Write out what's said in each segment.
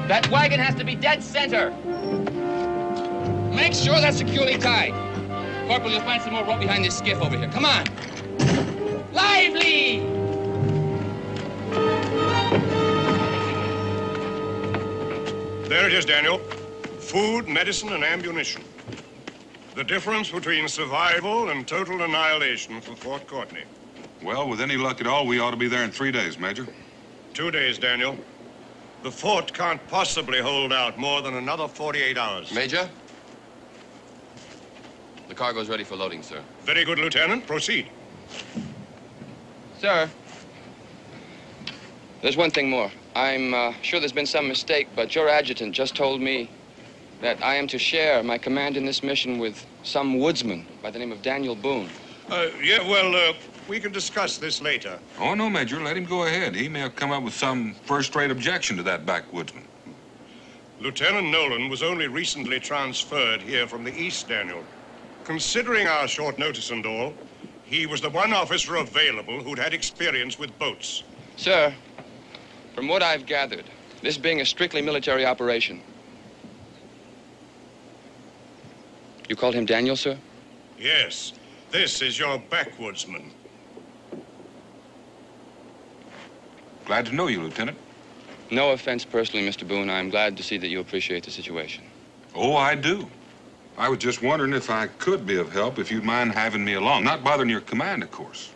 That wagon has to be dead center. Make sure that's securely tied. Corporal, you'll find some more rope behind this skiff over here. Come on. Lively! There it is, Daniel. Food, medicine, and ammunition. The difference between survival and total annihilation for Fort Courtney. Well, with any luck at all, we ought to be there in 3 days, Major. 2 days, Daniel. The fort can't possibly hold out more than another 48 hours. Major? The cargo's ready for loading, sir. Very good, Lieutenant. Proceed. Sir, there's one thing more. I'm sure there's been some mistake, but your adjutant just told me that I am to share my command in this mission with some woodsman by the name of Daniel Boone. We can discuss this later. Oh, no, Major. Let him go ahead. He may have come up with some first-rate objection to that backwoodsman. Lieutenant Nolan was only recently transferred here from the East, Daniel. Considering our short notice and all, he was the one officer available who'd had experience with boats. Sir, from what I've gathered, this being a strictly military operation. You called him Daniel, sir? Yes. This is your backwoodsman. Glad to know you, Lieutenant. No offense personally, Mr. Boone. I'm glad to see that you appreciate the situation. Oh, I do. I was just wondering if I could be of help, if you'd mind having me along. Not bothering your command, of course.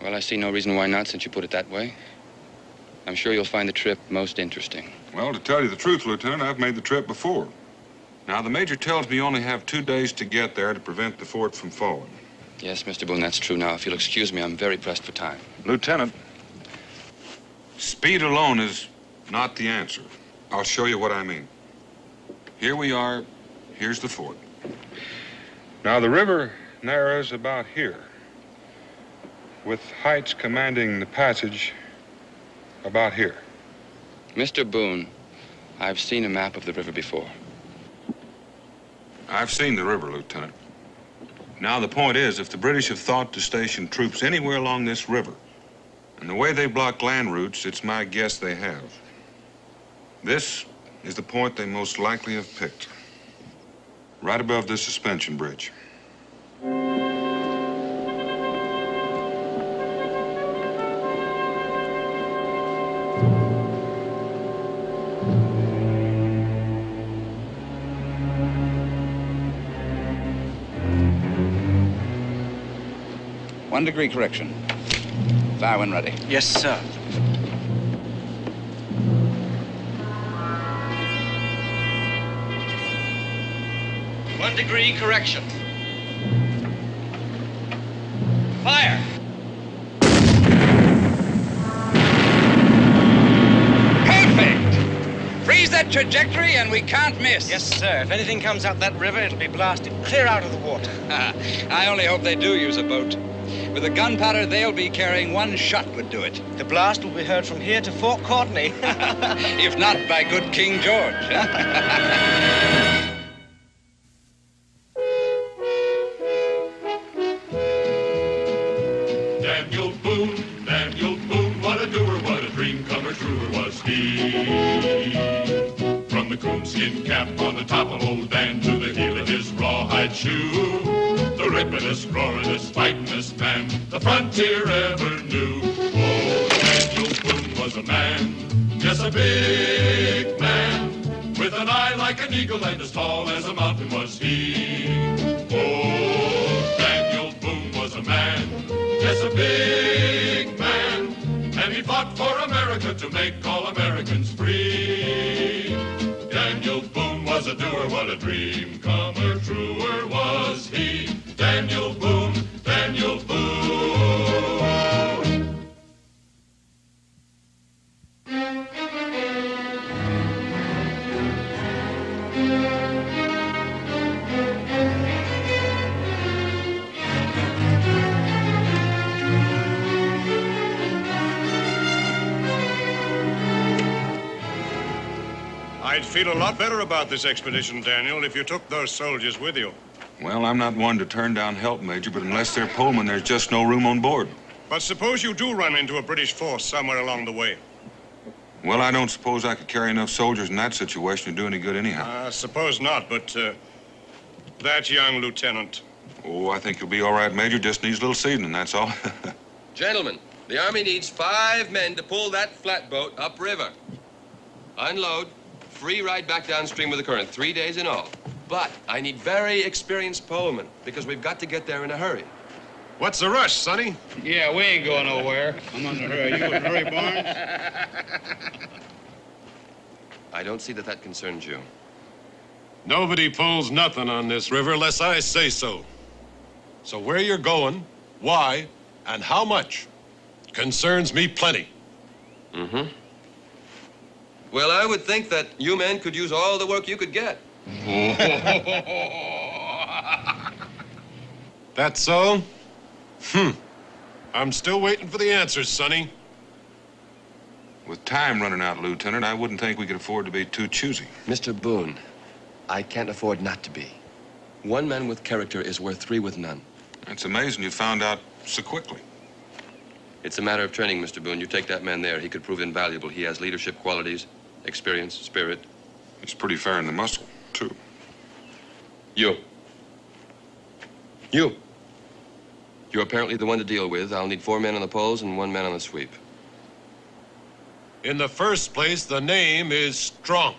Well, I see no reason why not, since you put it that way. I'm sure you'll find the trip most interesting. Well, to tell you the truth, Lieutenant, I've made the trip before. Now, the Major tells me you only have 2 days to get there to prevent the fort from falling. Yes, Mr. Boone, that's true. Now, if you'll excuse me, I'm very pressed for time. Lieutenant, speed alone is not the answer. I'll show you what I mean. Here we are. Here's the fort. Now, the river narrows about here, with heights commanding the passage about here. Mr. Boone, I've seen a map of the river before. I've seen the river, Lieutenant. Now, the point is, if the British have thought to station troops anywhere along this river, and the way they block land routes, it's my guess they have. This is the point they most likely have picked. Right above this suspension bridge. One degree correction. Fire when ready. Yes, sir. One degree correction. Fire! Perfect! Freeze that trajectory and we can't miss. Yes, sir. If anything comes out that river, it'll be blasted clear out of the water. I only hope they do use a boat. With the gunpowder they'll be carrying, one shot would do it. The blast will be heard from here to Fort Courtney. If not by good King George. Daniel Boone, what a doer, what a dream comer, truer was he. From the coonskin cap on the top of old Dan to the heel of his rawhide shoe, the rippin'est, roaring'est, fighting'est man the frontier ever knew. Oh, Daniel Boone was a man, yes, a big man, with an eye like an eagle and as tall as a mountain was he. Oh, Daniel Boone was a man, yes, a big man, and he fought for America to make all Americans free. Daniel Boone was a doer, what a dream comer, truer was he. Daniel Boone, Daniel Boone. I'd feel a lot better about this expedition, Daniel, if you took those soldiers with you. Well, I'm not one to turn down help, Major, but unless they're Pullman, there's just no room on board. But suppose you do run into a British force somewhere along the way. Well, I don't suppose I could carry enough soldiers in that situation to do any good anyhow. I suppose not, but that young lieutenant. Oh, I think you'll be all right, Major. Just needs a little seasoning, that's all. Gentlemen, the Army needs 5 men to pull that flatboat upriver. Unload, free ride back downstream with the current, 3 days in all. But I need very experienced polemen, because we've got to get there in a hurry. What's the rush, Sonny? Yeah, we ain't going nowhere. I'm on the hurry. You in a hurry, Barnes? I don't see that concerns you. Nobody pulls nothing on this river unless I say so. So where you're going, why, and how much concerns me plenty. Mm-hmm. Well, I would think that you men could use all the work you could get. That so? I'm still waiting for the answers, Sonny. With time running out, Lieutenant, I wouldn't think we could afford to be too choosy. Mr. Boone, I can't afford not to be. 1 man with character is worth 3 with none. It's amazing you found out so quickly. It's a matter of training, Mr. Boone. You take that man there, he could prove invaluable. He has leadership qualities, experience, spirit. He's pretty fair in the muscle, too. You. You're apparently the one to deal with. I'll need 4 men on the poles and 1 man on the sweep. In the first place, the name is Strunk.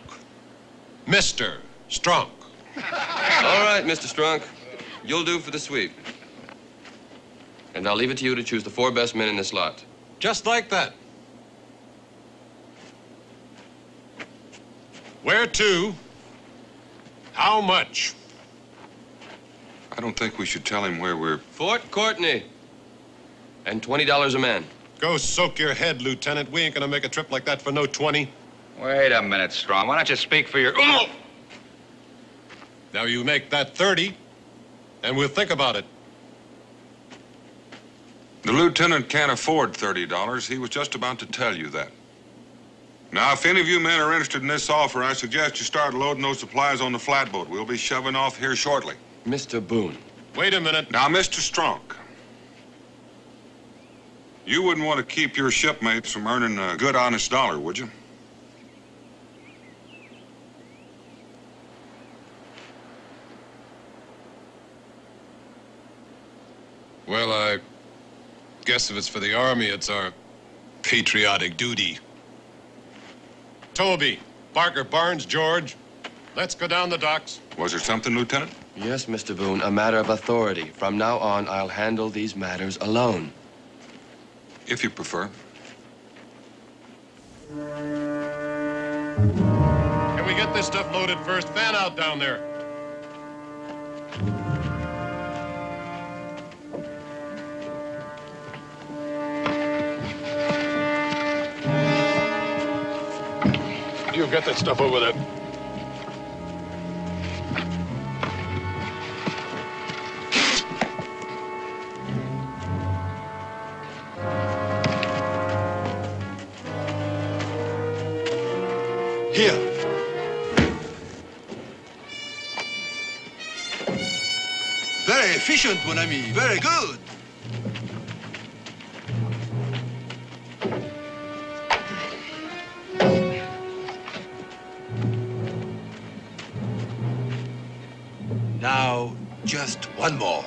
Mr. Strunk. All right, Mr. Strunk. You'll do for the sweep. And I'll leave it to you to choose the 4 best men in this lot. Just like that. Where to? How much? I don't think we should tell him where we're... Fort Courtney. And $20 a man. Go soak your head, Lieutenant. We ain't gonna make a trip like that for no 20. Wait a minute, Strong. Why don't you speak for your... Oh! Now you make that 30, and we'll think about it. The lieutenant can't afford $30. He was just about to tell you that. Now, if any of you men are interested in this offer, I suggest you start loading those supplies on the flatboat. We'll be shoving off here shortly. Mr. Boone. Wait a minute. Now, Mr. Strunk, you wouldn't want to keep your shipmates from earning a good, honest dollar, would you? Well, I guess if it's for the Army, it's our patriotic duty. Toby, Barker, Barnes, George, let's go down the docks. Was there something, Lieutenant? Yes, Mr. Boone, a matter of authority. From now on, I'll handle these matters alone. If you prefer. Can we get this stuff loaded first? Fan out down there. You get that stuff over there. Here. Very efficient, mon ami. Very good. Now, just one more.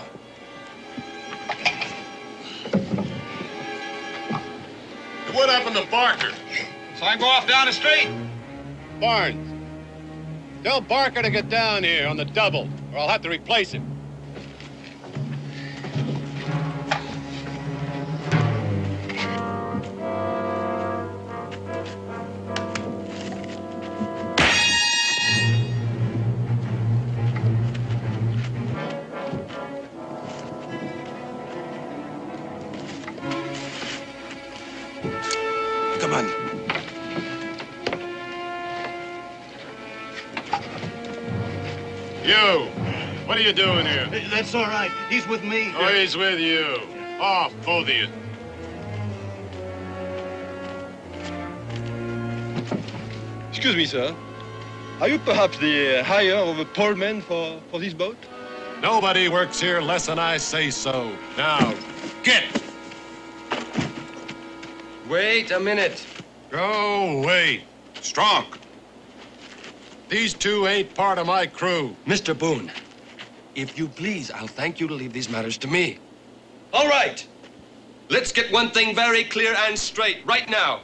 What happened to Barker? So I go off down the street. Barnes, tell Barker to get down here on the double, or I'll have to replace him. Come on. You, what are you doing here? That's all right. He's with me. Oh, he's with you. Off, both of you. Excuse me, sir. Are you perhaps the hire of a poleman for this boat? Nobody works here less than I say so. Now, get it. Wait a minute. Go away. Strong. These two ain't part of my crew. Mr. Boone, if you please, I'll thank you to leave these matters to me. All right. Let's get one thing very clear and straight right now.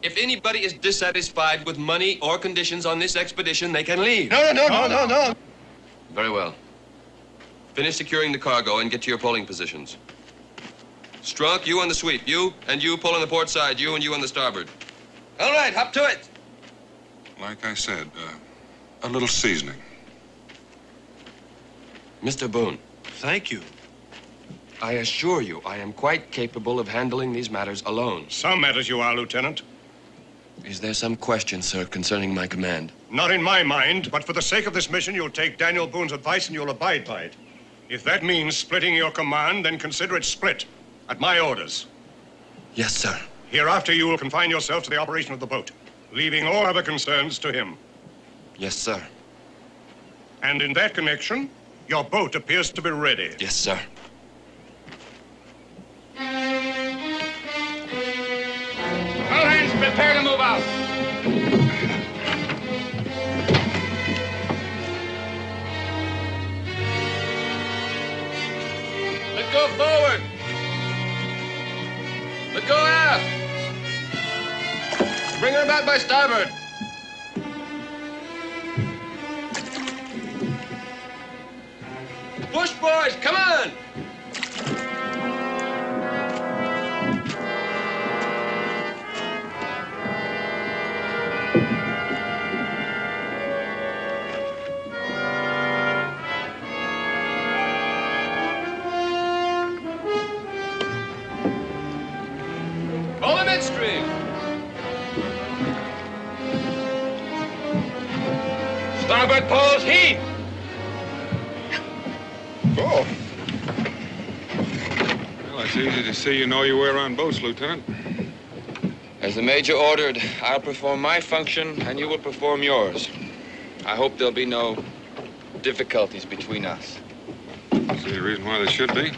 If anybody is dissatisfied with money or conditions on this expedition, they can leave. No. Very well. Finish securing the cargo and get to your polling positions. Strunk, you on the sweep. You and you pull on the port side. You and you on the starboard. All right, hop to it. Like I said, a little seasoning. Mr. Boone, Thank you. I assure you I am quite capable of handling these matters alone. Some matters you are, Lieutenant. Is there some question, sir, concerning my command? Not in my mind, but for the sake of this mission, you'll take Daniel Boone's advice and you'll abide by it. If that means splitting your command, then consider it split, at my orders. Yes, sir. Hereafter, you will confine yourself to the operation of the boat, leaving all other concerns to him. Yes, sir. And in that connection, your boat appears to be ready. Yes, sir. All hands prepare to move out. Let go forward. Let go aft. Bring her back by starboard. Push, boys, come on. Pull the midstream. Starboard poles, heave. Oh, Well, it's easy to see you know your way around boats, Lieutenant. As the Major ordered, I'll perform my function and you will perform yours. I hope there'll be no difficulties between us. See the reason why there should be.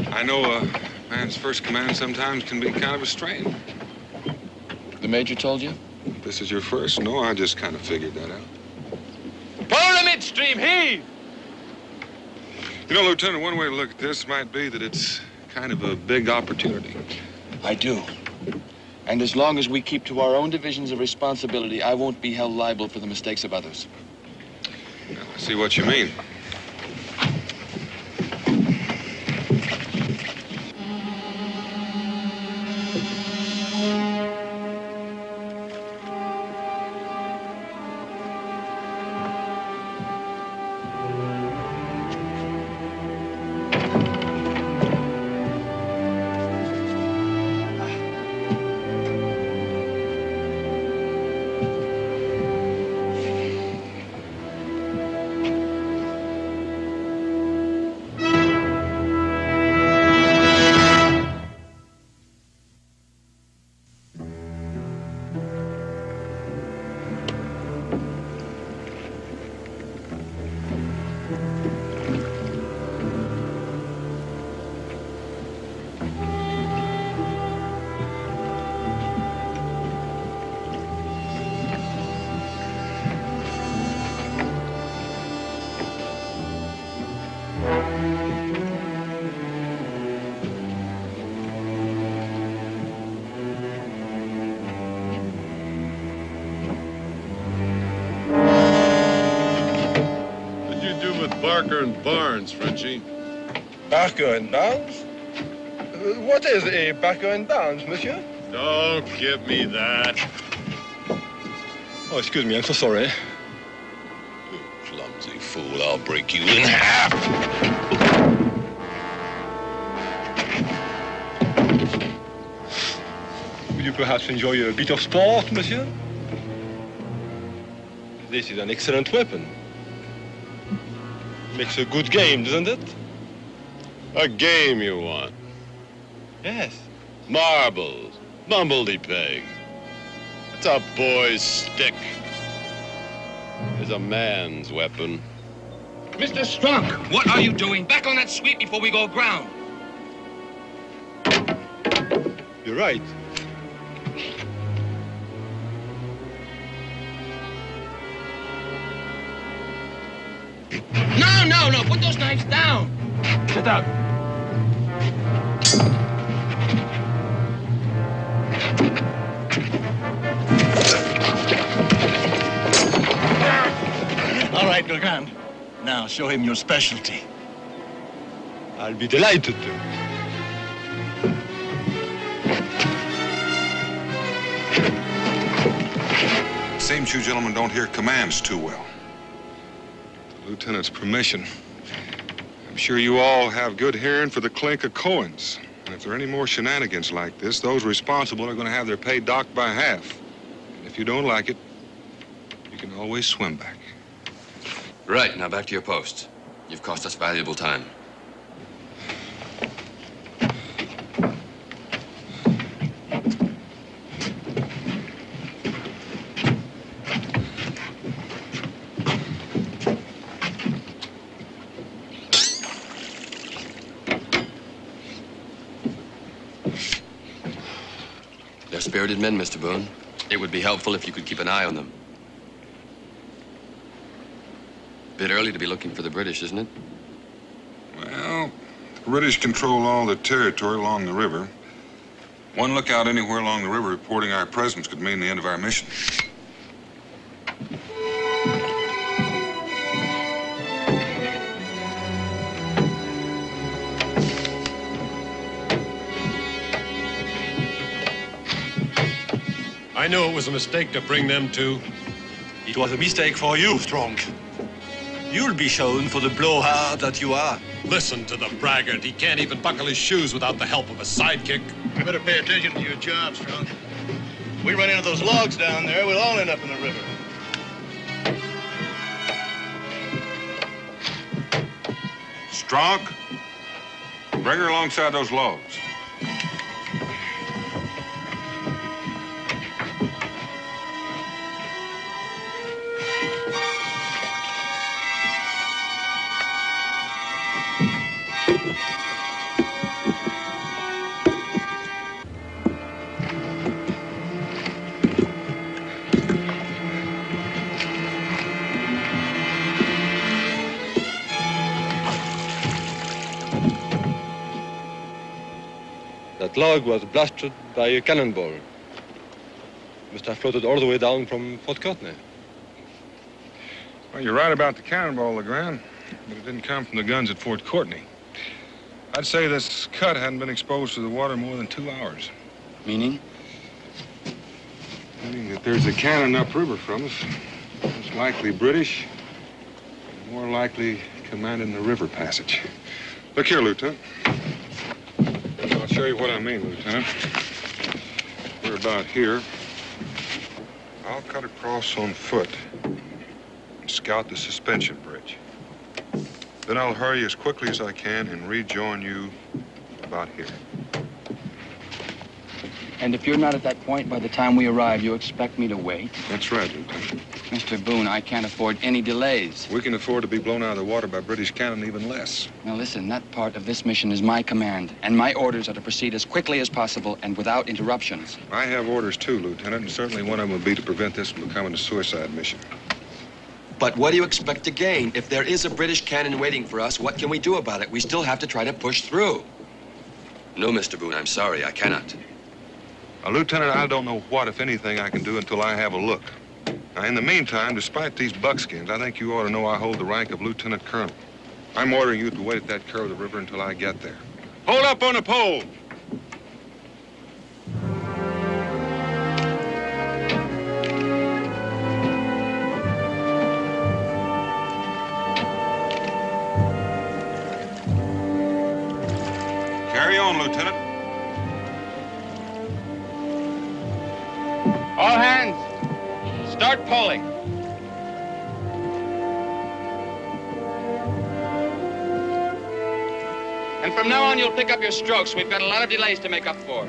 I know a man's first command sometimes can be kind of a strain. The Major told you? This is your first? No, I just kind of figured that out. Pull the midstream, heave! You know, Lieutenant, one way to look at this might be that it's kind of a big opportunity. I do. And as long as we keep to our own divisions of responsibility, I won't be held liable for the mistakes of others. Well, I see what you mean. Barker and Barnes, Frenchie. Barker and Barnes? What is a Barker and Barnes, monsieur? Don't give me that. Oh, excuse me, I'm so sorry. You clumsy fool, I'll break you in half. Would you perhaps enjoy a bit of sport, monsieur? This is an excellent weapon. Makes a good game, doesn't it? A game you want? Yes. Marbles, bumbledy-peg. It's a boy's stick. It's a man's weapon. Mr. Strunk, what are you doing? Back on that sweep before we go aground. You're right. No, put those knives down. Get out. All right, Legrand. Now show him your specialty. I'll be delighted to. Seems you gentlemen don't hear commands too well. With the Lieutenant's permission, I'm sure you all have good hearing for the clink of coins. And if there are any more shenanigans like this, those responsible are going to have their pay docked by half. And if you don't like it, you can always swim back. Right, now back to your post. You've cost us valuable time. They're spirited men, Mr. Boone. It would be helpful if you could keep an eye on them. Bit early to be looking for the British, isn't it? Well, the British control all the territory along the river. One lookout anywhere along the river reporting our presence could mean the end of our mission. I knew it was a mistake to bring them to. It was a mistake for you, Strong. You'll be shown for the blowhard that you are. Listen to the braggart. He can't even buckle his shoes without the help of a sidekick. You better pay attention to your job, Strong. We run into those logs down there, we'll all end up in the river. Strong, bring her alongside those logs. That log was blasted by a cannonball. Must have floated all the way down from Fort Courtney. Well, you're right about the cannonball, Legrand, but it didn't come from the guns at Fort Courtney. I'd say this cut hadn't been exposed to the water more than 2 hours. Meaning? Meaning that there's a cannon upriver from us. Most likely British, and more likely commanding the river passage. Look here, Lieutenant. I'll show you what I mean, Lieutenant. We're about here. I'll cut across on foot and scout the suspension bridge. Then I'll hurry as quickly as I can and rejoin you about here. And if you're not at that point by the time we arrive, you expect me to wait? That's right, Lieutenant. Mr. Boone, I can't afford any delays. We can afford to be blown out of the water by British cannon even less. Now listen, that part of this mission is my command, and my orders are to proceed as quickly as possible and without interruptions. I have orders too, Lieutenant, and certainly one of them would be to prevent this from becoming a suicide mission. But what do you expect to gain? If there is a British cannon waiting for us, what can we do about it? We still have to try to push through. No, Mr. Boone, I'm sorry, I cannot. Now, Lieutenant, I don't know what, if anything, I can do until I have a look. Now, in the meantime, despite these buckskins, I think you ought to know I hold the rank of Lieutenant Colonel. I'm ordering you to wait at that curve of the river until I get there. Hold up on the pole! Carry on, Lieutenant. All hands, start pulling. And from now on, you'll pick up your strokes. We've got a lot of delays to make up for.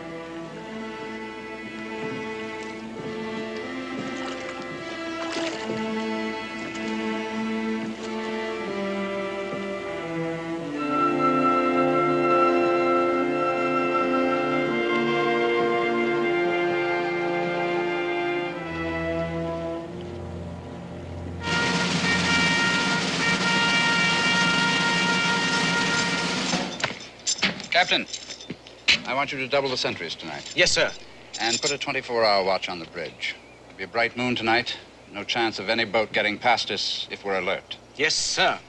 Captain, I want you to double the sentries tonight. Yes, sir. And put a 24-hour watch on the bridge. There'll be a bright moon tonight. No chance of any boat getting past us if we're alert. Yes, sir.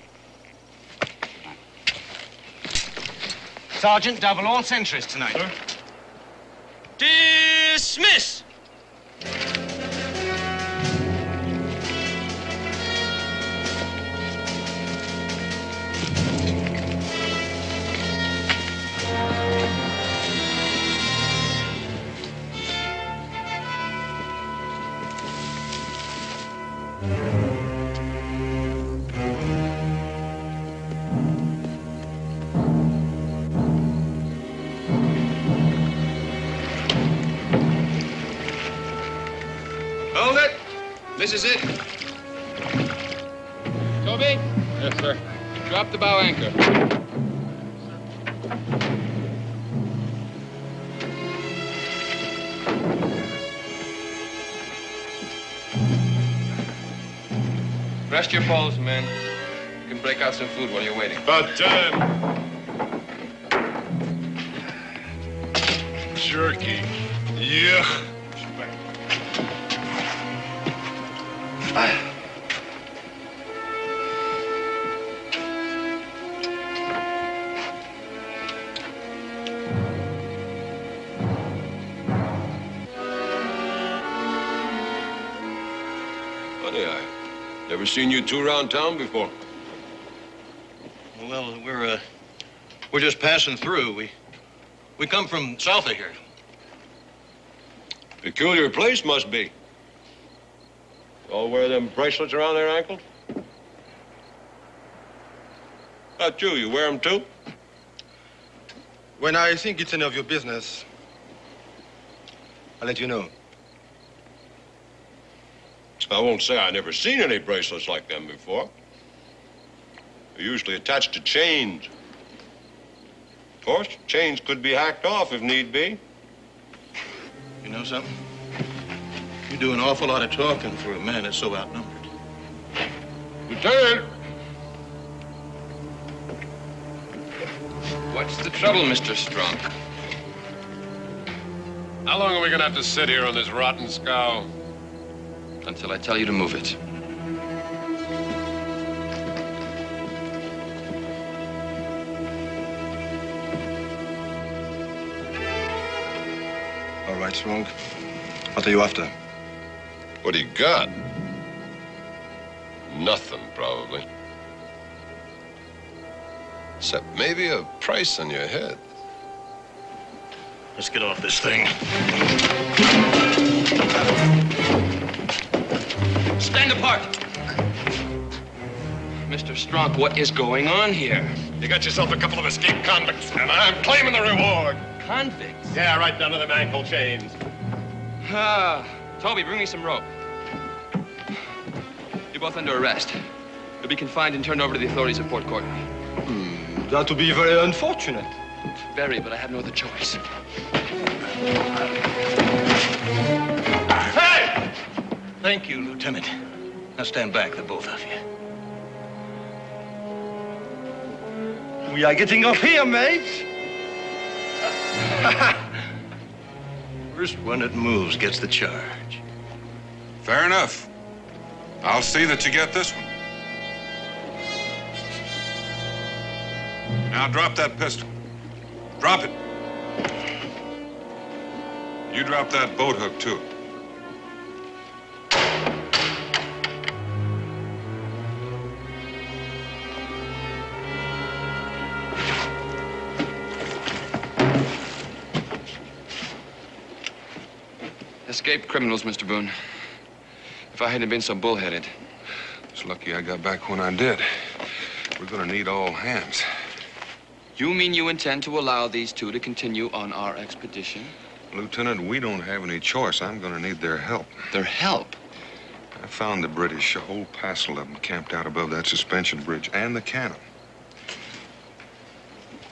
Sergeant, double all sentries tonight. Sir? Dismiss! Hold it. This is it. Toby? Yes, sir. Drop the bow anchor. Rest your poles, men. You can break out some food while you're waiting. About time. Jerky. Yeah. Funny, I never seen you two around town before. Well, we're just passing through. We come from south of here. Peculiar place must be. All wear them bracelets around their ankles? About you, you wear them too? When I think it's any of your business, I'll let you know. I won't say I never seen any bracelets like them before. They're usually attached to chains. Of course, chains could be hacked off if need be. You know something? You do an awful lot of talking for a man that's so outnumbered. Lieutenant! What's the trouble, Mr. Strunk? How long are we gonna have to sit here on this rotten scow? Until I tell you to move it. All right, Strong. What are you after? What do you got? Nothing, probably. Except maybe a price on your head. Let's get off this thing. Stand apart! Mr. Strunk, what is going on here? You got yourself a couple of escaped convicts, and I'm claiming the reward. Convicts? Yeah, right down to them ankle chains. Toby, bring me some rope. You're both under arrest. You'll be confined and turned over to the authorities at Port Courtney. That would be very unfortunate. Very, but I have no other choice. Hey! Thank you, Lieutenant. Now stand back, the both of you. We are getting off here, mates. First one that moves gets the charge. Fair enough. I'll see that you get this one. Now drop that pistol. Drop it. You drop that boat hook, too. Escaped criminals, Mr. Boone. If I hadn't been so bullheaded. It's lucky I got back when I did. We're gonna need all hands. You mean you intend to allow these two to continue on our expedition? Lieutenant, we don't have any choice. I'm gonna need their help. Their help? I found the British, a whole passel of them camped out above that suspension bridge and the cannon.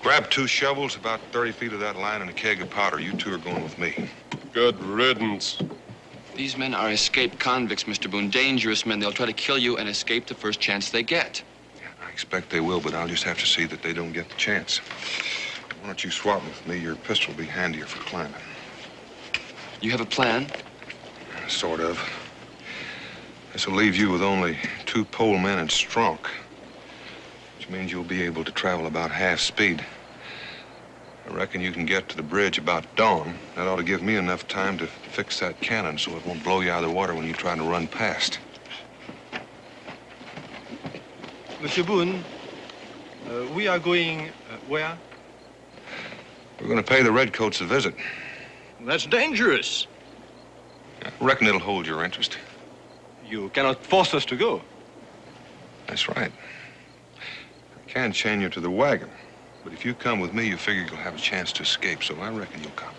Grab 2 shovels, about 30 feet of that line, and a keg of powder. You two are going with me. Good riddance. These men are escaped convicts, Mr. Boone. Dangerous men. They'll try to kill you and escape the first chance they get. I expect they will, but I'll just have to see that they don't get the chance. Why don't you swap with me? Your pistol will be handier for climbing. You have a plan? Sort of. This will leave you with only 2 pole men and Stronk, which means you'll be able to travel about half speed. I reckon you can get to the bridge about dawn. That ought to give me enough time to fix that cannon so it won't blow you out of the water when you try to run past. Monsieur Boone, we are going where? We're going to pay the Redcoats a visit. That's dangerous. I reckon it'll hold your interest. You cannot force us to go. That's right. I can chain you to the wagon. But if you come with me, you figure you'll have a chance to escape, so I reckon you'll come.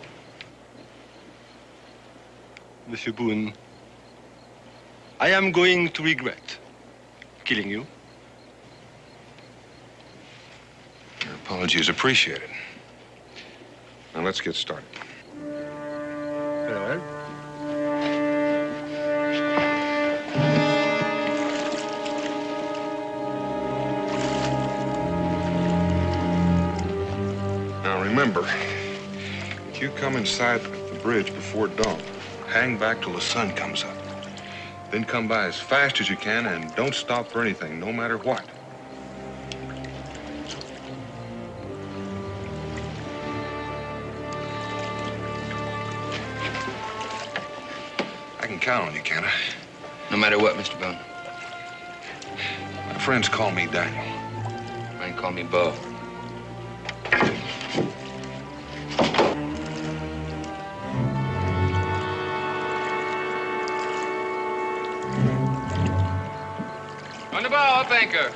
Monsieur Boone, I am going to regret killing you. Your apology is appreciated. Now let's get started. Very well. Now remember, if you come inside the bridge before dawn, hang back till the sun comes up. Then come by as fast as you can and don't stop for anything, no matter what. I can count on you, can I? No matter what, Mr. Boone. My friends call me Daniel. Mine call me Bo. On the bow, up anchor.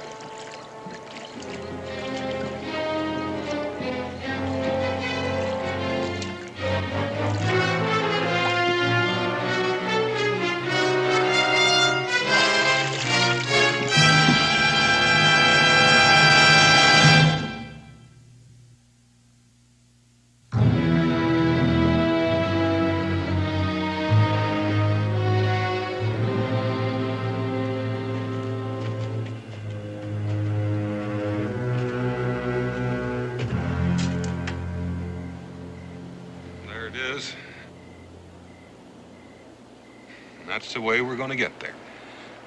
That's the way we're going to get there.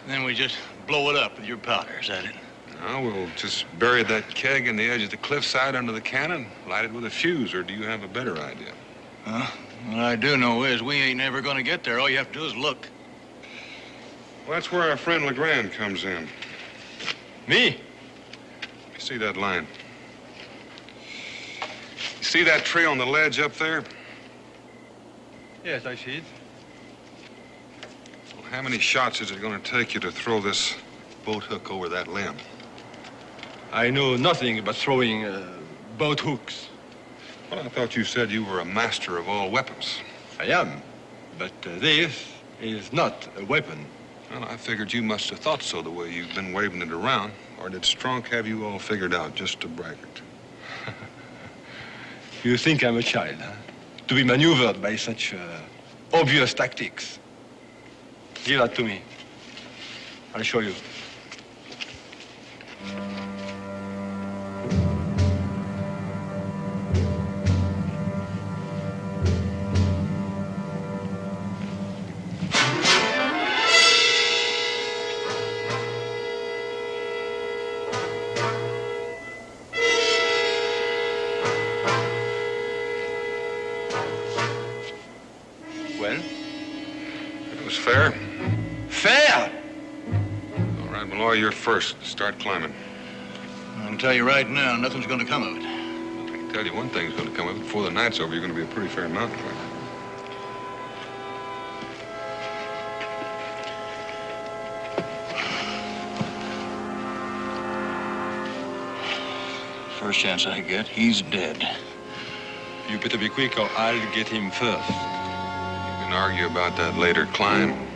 Then we just blow it up with your powder, is that it? No, we'll just bury that keg in the edge of the cliffside under the cannon, light it with a fuse, or do you have a better idea? Huh? What I do know is we ain't never going to get there. All you have to do is look. Well, that's where our friend Legrand comes in. Me? You see that line? You see that tree on the ledge up there? Yes, I see it. Well, how many shots is it going to take you to throw this boat hook over that limb? I know nothing about throwing boat hooks. Well, I thought you said you were a master of all weapons. I am, but this is not a weapon. Well, I figured you must have thought so the way you've been waving it around. Or did Stronk have you all figured out just a braggart? You think I'm a child, huh? To be maneuvered by such obvious tactics. Give that to me. I'll show you. Well? It was fair. Fair? All right, Malloy, you're first. Start climbing. I can tell you right now, nothing's going to come of it. I can tell you one thing's going to come of it. Before the night's over, you're going to be a pretty fair mountain climber. First chance I get, he's dead. You better be quick or I'll get him first. You can argue about that later, climb.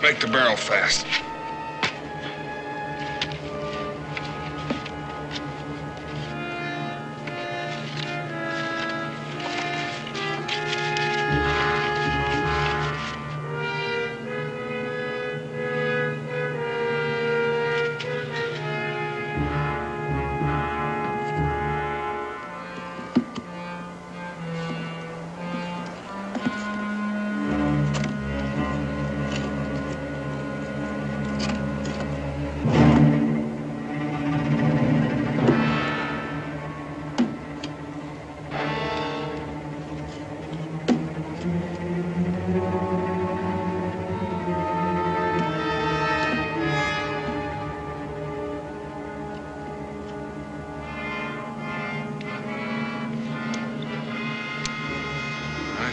Make the barrel fast.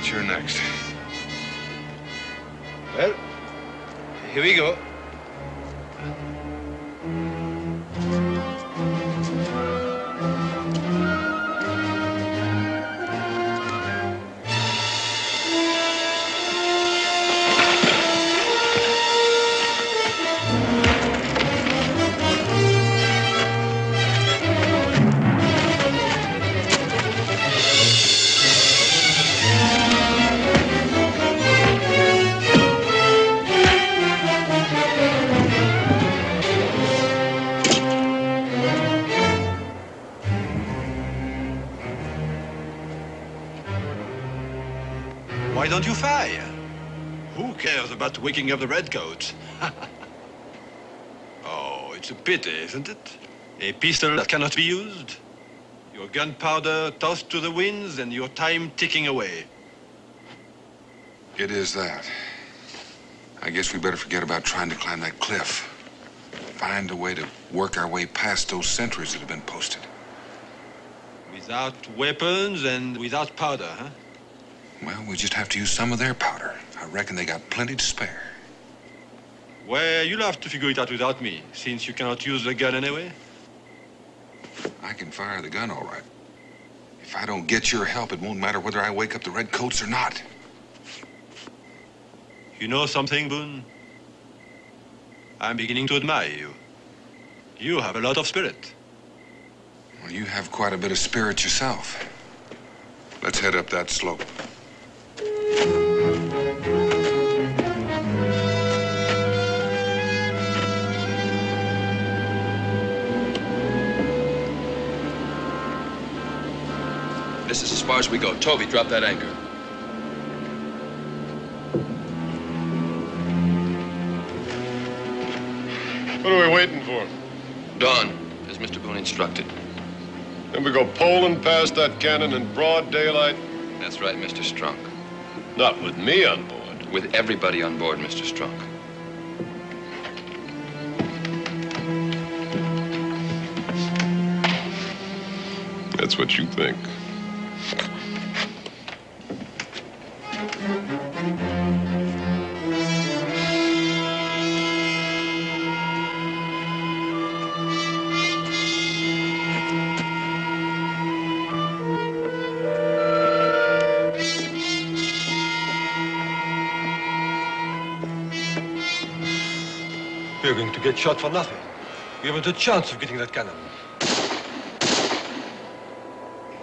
You're next. Well, here we go. Why don't you fire? Who cares about waking up the redcoats? Oh, it's a pity, isn't it? A pistol that cannot be used. Your gunpowder tossed to the winds and your time ticking away. It is that. I guess we better forget about trying to climb that cliff. Find a way to work our way past those sentries that have been posted. Without weapons and without powder, huh? Well, we just have to use some of their powder. I reckon they got plenty to spare. Well, you'll have to figure it out without me, since you cannot use the gun anyway. I can fire the gun all right. If I don't get your help, it won't matter whether I wake up the redcoats or not. You know something, Boone? I'm beginning to admire you. You have a lot of spirit. Well, you have quite a bit of spirit yourself. Let's head up that slope. This is as far as we go. Toby, drop that anchor. What are we waiting for? Dawn, as Mr. Boone instructed. Then we go poling past that cannon in broad daylight? That's right, Mr. Strunk. Not with me on board. With everybody on board, Mr. Strunk. That's what you think. We're going to get shot for nothing. We haven't a chance of getting that cannon.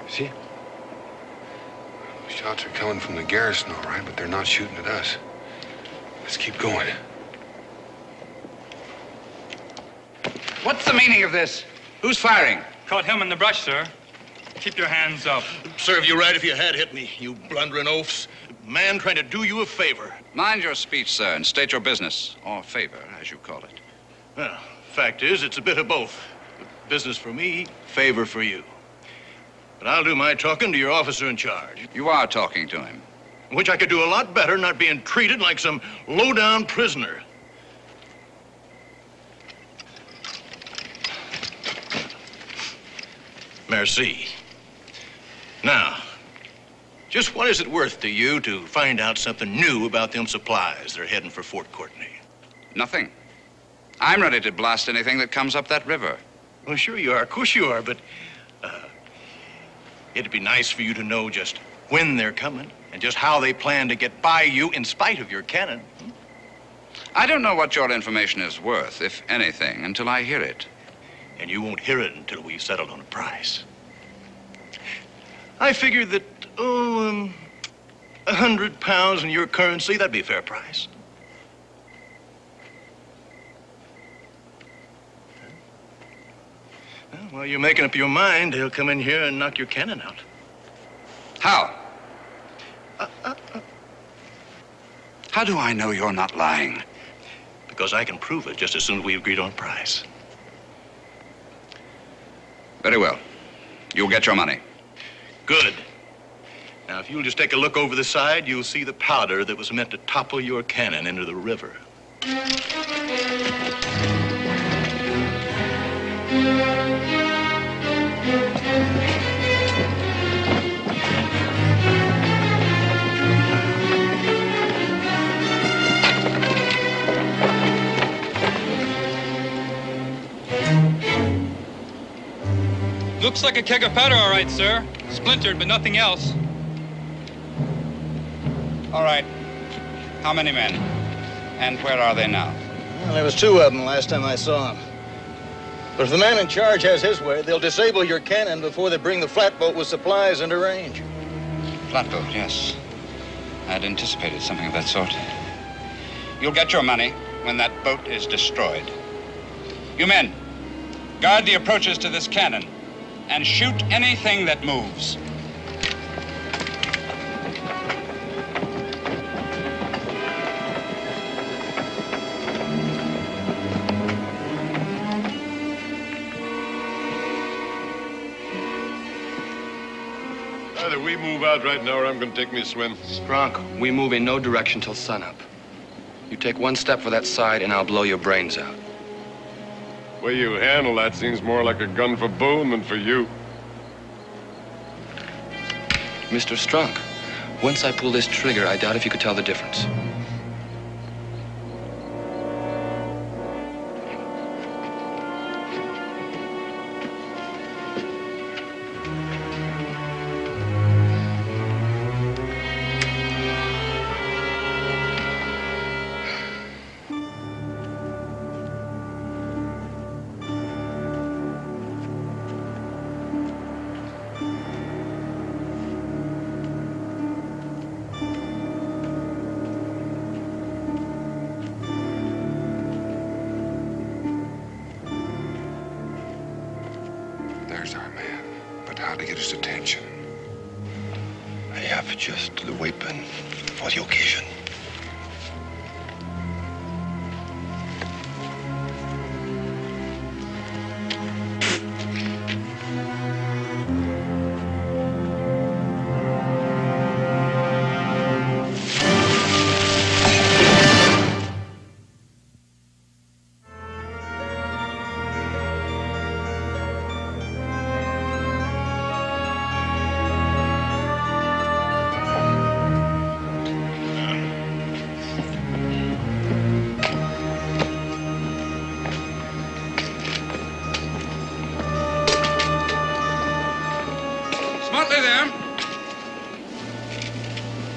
See? Shots are coming from the garrison, all right, but they're not shooting at us. Let's keep going. What's the meaning of this? Who's firing? Caught him in the brush, sir. Keep your hands up. Serve you right if you had hit me, you blundering oafs. Man trying to do you a favor. Mind your speech, sir, and state your business. Or favor, as you call it. Well, fact is, it's a bit of both. Business for me, favor for you. But I'll do my talking to your officer in charge. You are talking to him. Which I could do a lot better not being treated like some low-down prisoner. Merci. Now, just what is it worth to you to find out something new about them supplies that are heading for Fort Courtney? Nothing. I'm ready to blast anything that comes up that river. Well, sure you are. Of course you are, but it'd be nice for you to know just when they're coming and just how they plan to get by you in spite of your cannon. I don't know what your information is worth, if anything, until I hear it. And you won't hear it until we've settled on a price. I figured that, £100 in your currency, that'd be a fair price. Well, while you're making up your mind, they'll come in here and knock your cannon out. How? How do I know you're not lying? Because I can prove it just as soon as we agreed on a price. Very well. You'll get your money. Good. Now, if you'll just take a look over the side, you'll see the powder that was meant to topple your cannon into the river. Looks like a keg of powder, all right, sir. Splintered, but nothing else. All right. How many men? And where are they now? Well, there was 2 of them last time I saw them. But if the man in charge has his way, they'll disable your cannon before they bring the flatboat with supplies into range. Flatboat, yes. I'd anticipated something of that sort. You'll get your money when that boat is destroyed. You men, guard the approaches to this cannon and shoot anything that moves. Either we move out right now or I'm going to take me a swim. Strunk, we move in no direction till sunup. You take 1 step for that side and I'll blow your brains out. The way you handle that seems more like a gun for Boone than for you. Mr. Strunk, once I pull this trigger, I doubt if you could tell the difference. There's our man. But how to get his attention? I have just the weapon for the occasion.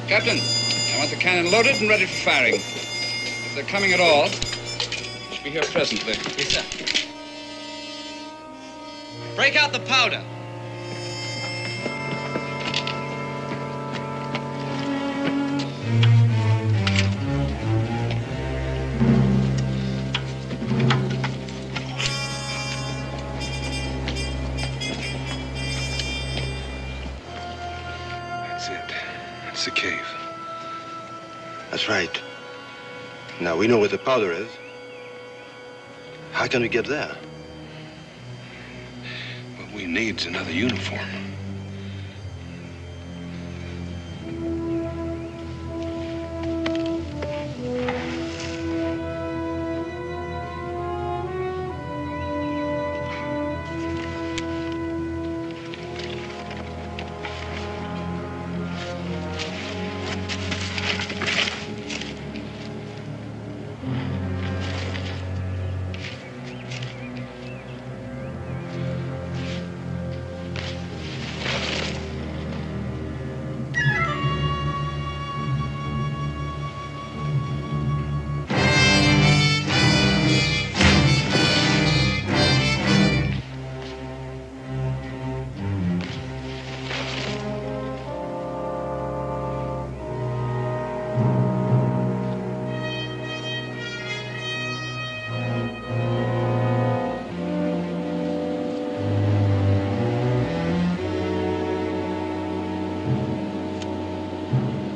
Captain, I want the cannon loaded and ready for firing. If they're coming at all, they should be here presently. Yes, sir. Break out the powder. That's it. That's the cave. That's right. Now we know where the powder is. How can we get there? What we need's another uniform.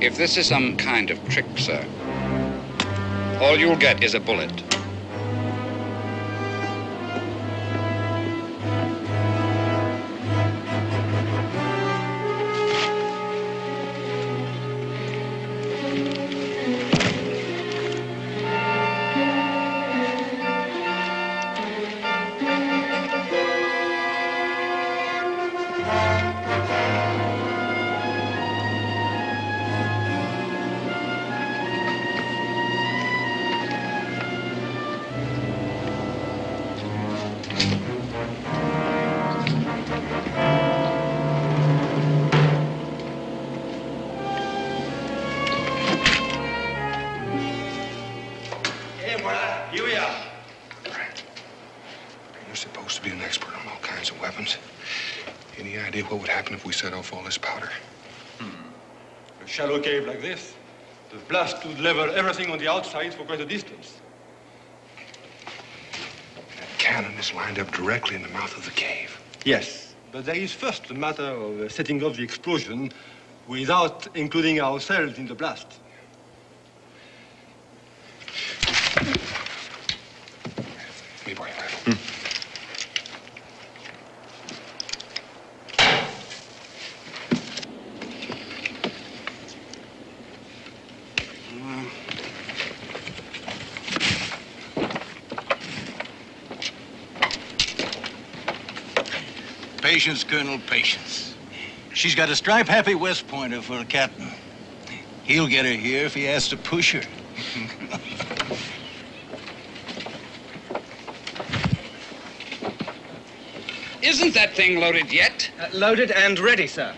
If this is some kind of trick, sir, all you'll get is a bullet. Set off all this powder. A shallow cave like this, the blast would level everything on the outside for quite a distance. That cannon is lined up directly in the mouth of the cave. Yes, but there is first the matter of setting off the explosion without including ourselves in the blast. Let me borrow your rifle. Patience, Colonel, patience. She's got a stripe-happy West Pointer for a captain. He'll get her here if he has to push her. Isn't that thing loaded yet? Loaded and ready, sir.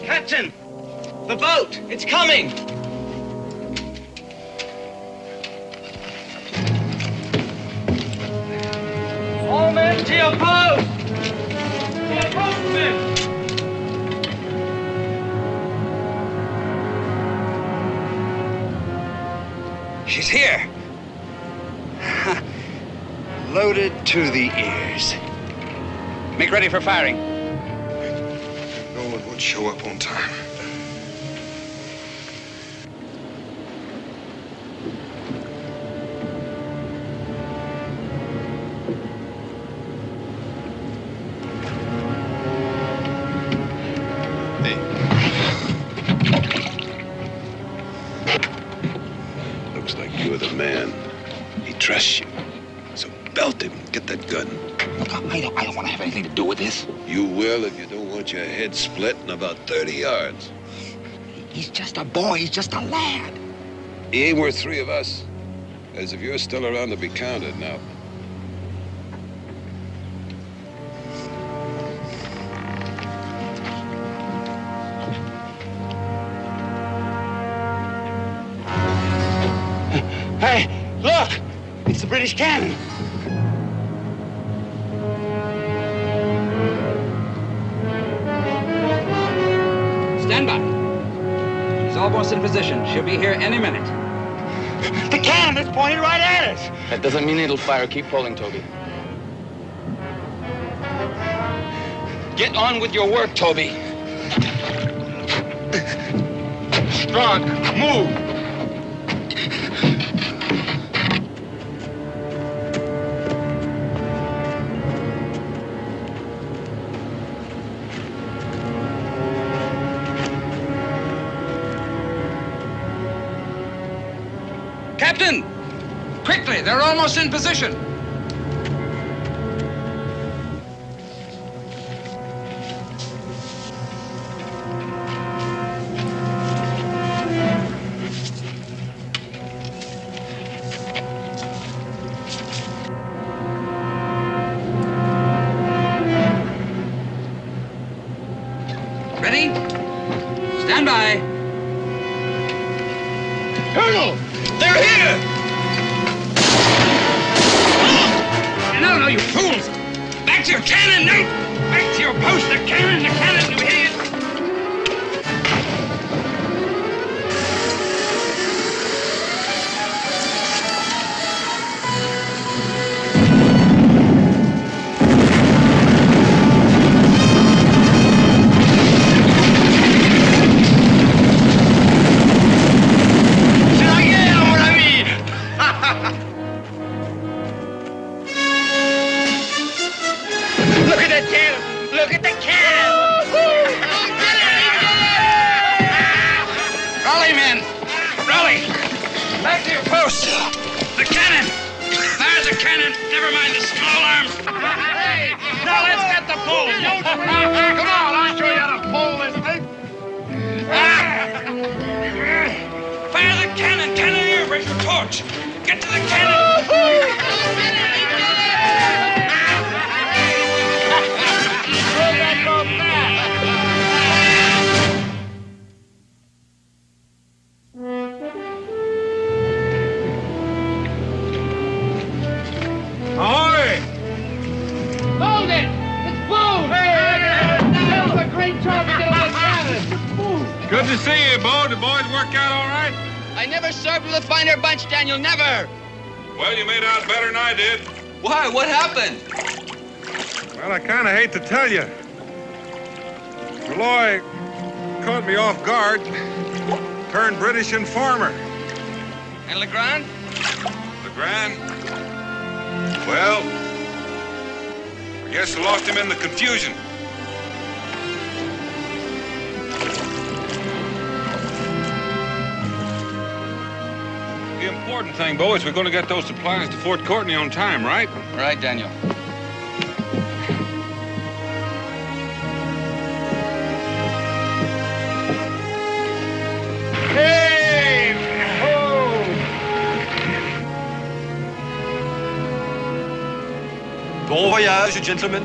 Captain! The boat! It's coming! All men to your post! To your post, men! She's here. Loaded to the ears. Make ready for firing. No one would show up on time. Looks like you're the man. He trusts you. So belt him. Get that gun. Look, I don't want to have anything to do with this. You will if you don't want your head split in about 30 yards. He's just a boy. He's just a lad. He ain't worth 3 of us. As if you're still around to be counted now. Hey, look! It's the British cannon. Stand by. She's almost in position. She'll be here any minute. The cannon is pointed right at us. That doesn't mean it'll fire. Keep pulling, Toby. Get on with your work, Toby. Strong, move! Captain! Quickly, they're almost in position. Ready? Stand by. Colonel! They're here! No, you fools! Back to your cannon, no! Back to your post, the cannon, you idiots! Look at that cannon! Look at the cannon! Rally, men! Rally! Back to your posts! The cannon! Fire the cannon! Never mind the small arms! Hey! Now let's get the bull! Come on, I'll show you how to pull this thing! Fire the cannon! Cannoneer, where's your torch? Get to the cannon! Ahoy! Hold it! It's Boone! That was a great job you did on the cannon! Good to see you, Bo. The boys work out all right? I never served with a finer bunch, Daniel, never. Well, you made out better than I did. Why? What happened? Well, I kind of hate to tell you. Malloy caught me off guard. Turned British informer. And Legrand? Legrand? Well, I guess I lost him in the confusion. The important thing, Bo, is we're going to get those supplies to Fort Courtney on time, right? Right, Daniel. Hey! Ho! Bon voyage, gentlemen.